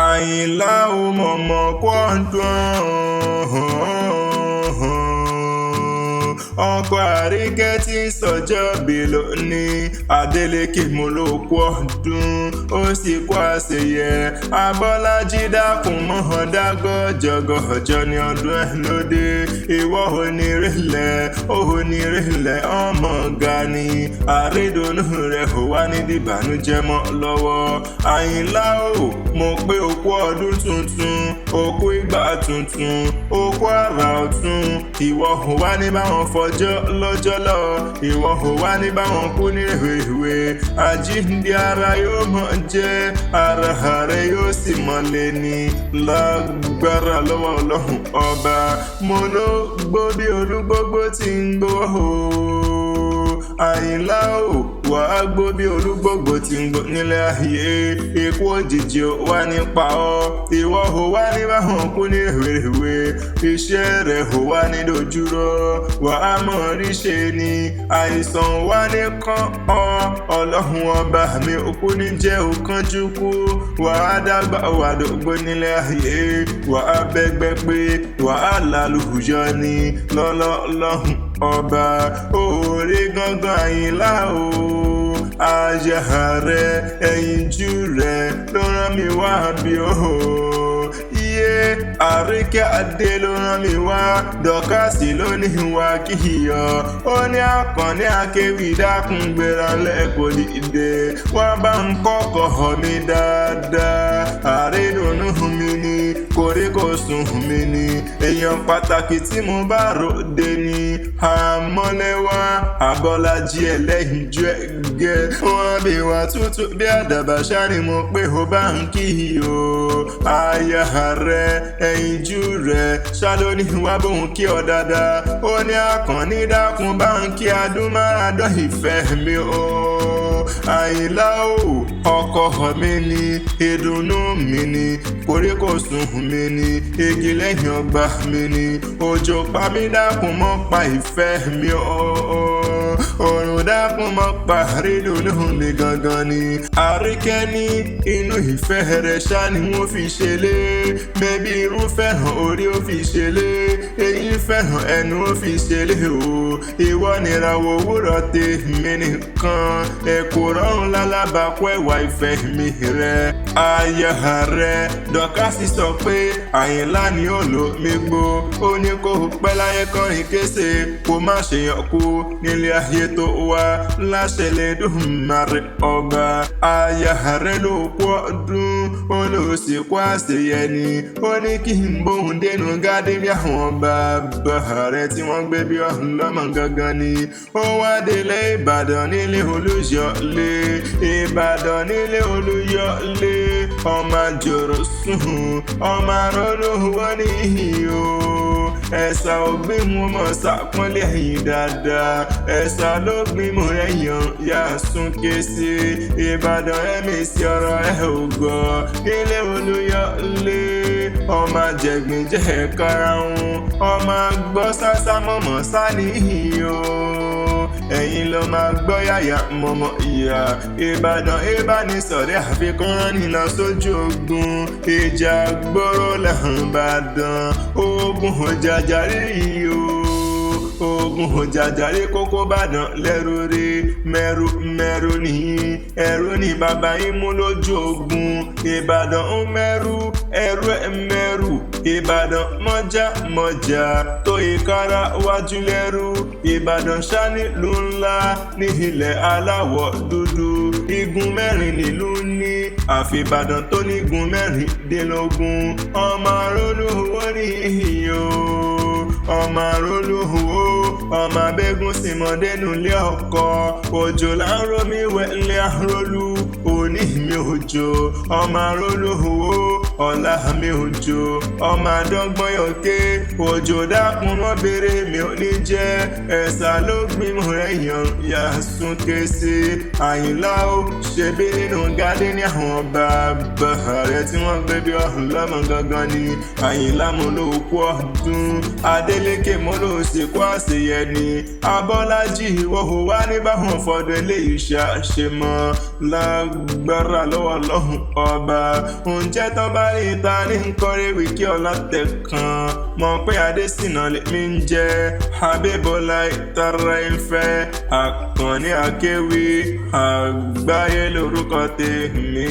Àyìnlá ò mọ̀mọ́ kwọ́ndùn ọkọ̀ Àríkẹ́ tí ń sọjọ́ bí lónìí Adélékè mo ló kú ọdún ó sì kú àṣeyẹ Abọ́lájí dákun mọ́ dágọ́jọgọ́jọ ní ọdún ẹ̀ lóde ìwọ onírèlẹ̀ ọmọ Gani àrídùnnú rẹ̀ ò wá ní dìbànújẹ́ mọ́ lọ́wọ́ Àyìnlá ò mo pé òkú ọdún tuntun òkú ìgbà tuntun òkú àrà ọ̀tun ìwọ ò wá ní báwọn fọjọ́ lọ́jọ́ lọ ìwọ ò wá ní báwọn kú ní rèwerèwe àjíǹde ara yóò mọ̀ jẹ́ ara rẹ̀ yóò sì mọ̀lẹ́ ní lágbára lọ́wọ́ Ọlọ́run ọba mo ló gbó bí olúgbógbó tí ń gbó Àyìnlá ò wà á gbó bí olúgbógbó tí ń gbó nílé ayé ikú òjijì ò wá nípa ọ́ ìwọ ò wá ní báwọn kú ní rèwerèwe iṣẹ́ rẹ̀ ò wá ní dojúrọ́ wà á mọ̀ rí ṣe ni àìsàn wá ní kàn ọ́ Ọlọ́run ọba mi òkú ní jẹ́ òkánjú kú wà á dàgbà wà dògbò nílé ayé wà á bẹ́gbẹ́ pé wà á lálùjọ ní lọ́lọ́lọ́hùn ọba òòrè gangan Àyìnlá o àyà rẹ̀ ẹ̀yinjú rẹ̀ ló rán mi wá bí o Àríkẹ́ adé ló rán mi wá dọ́kásì ló ní wá kíyọ̀ ó ní Akanni Akewi dákun gbéra lẹ́kọ̀ọ́ dìde wá bá ń kọ́kọ́ mi dáadáa àrídùnnú mi ni kòríkòsùn mi ni èèyàn pàtàkì tí mo bá ròde ni àmọ́lẹ́wà Abọ́lájí ẹlẹ́yinjú ẹ̀gẹ́ wọ́n bí wà tútù bí àdàbà ṣá ni mo pé ó bá ń kíyọ̀ àyà rẹ̀ ẹ̀yinjú rẹ̀ ṣáló ní wá bóun kí ọ dáadáa ó ní Akanni dákun bá ń kí adúmáradán ìfẹ́ mi o Àyìnlá ò ọkọ mi ni ìdùnnú mi ni kòríkòsùn mi ni igi lẹ́yìn ọgbà mi ni òjò pa mí dákun mọ́ pa ìfẹ́ mi òrùn dákun mọ́ pa àrídùnnú mi gangan ni Àríkẹ́ ní inú ìfẹ́ rẹ̀ ṣá ni wọ́n fi ṣẹlẹ̀ bẹ́bí irú fẹ́ràn orí ó fi ṣẹlẹ̀ èyí fẹ́ràn ẹnu ó fi ṣẹlẹ̀ o ìwọ nìràwọ̀ òwúrọ̀ tèmi nìkan ẹ̀kọ́ rọrùn lálábàákú ẹ̀wà ìfẹ́ mi rẹ̀ àyà rẹ̀ dọ́kásì sọ pé Àyìnlá ni ó lò mí gbó ó ní kó pẹ́ láyé kọrin kése kó má ṣe yàn kú nílé ayé tó wá láṣẹ Elédùmarè ọba àyà rẹ̀ ló kú ọdún ó lọ sí kó àṣeyẹ ni ó ní kí n bóun dénú gádé bí àwọn bàbá rẹ̀ tí wọ́n gbé bí ọ̀hún lọ́mọ gangan ni ó wá délé Ìbàdàn nílé Olúyọ̀lé Ìbàdàn nílé Olúyọ̀lé ọmọ àjòrò sùn ọmọ àrọ́lò wọ́n ní ìhìó ẹ̀sà ògbín mú mọ̀ sàpọ́nlé ẹ̀yìn dáadáa ẹ̀sà ló gbín mú ẹ̀yàn yà sún ké sí Ìbàdàn ẹ̀mẹ̀sì ọ̀rọ̀ ẹ̀ ògọ̀ nílé Olúyọ̀lé ọmọ àjẹgbìn jẹ́ karahun ọmọ àgbọ̀ sásá mọ̀mọ́ sá ní ìhìó ẹ̀yin ló máa gbọ́ yàyà mọ̀mọ́ ìyá Ìbàdàn ìbánisọ̀rẹ́ àfikún ránìlọ sójú ogun ìjà gbòòrò lẹ́hìn Ìbàdàn ogun òjàjàre yìí o ogun òjàjàre kókó Ìbàdàn lẹ́rù rí mẹ́rù nìyí ẹ̀rù ní bàbá yín mú lójú ogun Ìbàdàn ń mẹ́rù ẹ̀rù ẹ̀ mẹ́rù Ìbàdàn mọ́jà tó ìkárà wájú lẹ́rù Ìbàdàn ṣáni ló ńlá ní ilẹ̀ aláwọ̀ dúdú igun mẹ́rin nílùú ní àfi Ìbàdàn tó ní igun mẹ́rìndínlógún ọmọ arólówó ní ìhìyó ọmọ arólówó ọmọ abẹ́gùn sì mọ̀dẹ́nu lé ọkọ òjò láńró mi wẹ̀lẹ́ àrólú òní mi òjò ọmọ arólówó ọ̀la mi òjò ọmọ àdọ́gbọ́n yọ̀ké òjò dákun mọ́ bèrè mi ò ní jẹ́ ẹ̀sà ló gbímú rẹ̀ yàn yà sún ké sí Àyìnlá ó ṣe bí nínú gádé ní àwọn bàbá rẹ̀ tí wọ́n gbé bí ọ̀hún lọ́mọ gangan ni Àyìnlá mo ló kú ọdún Adélékè mo ló sì kú àṣeyẹ ni Abọ́lájí ìwọ ò wá ní báwọn fọdún eléyìí ṣàṣemọ́ lágbára lọ́wọ́ Ọlọ́run ọba oúnjẹ tán bá rí ta ní nkọ́rẹ́ wíkí ọlọ́tẹ̀ kan mọ̀ pé Adésínà lèmi ń jẹ́ Abímbọ́lá ìtara ìfẹ́ Àkànní Akéwì Àgbáyé lórúkọ tèmi.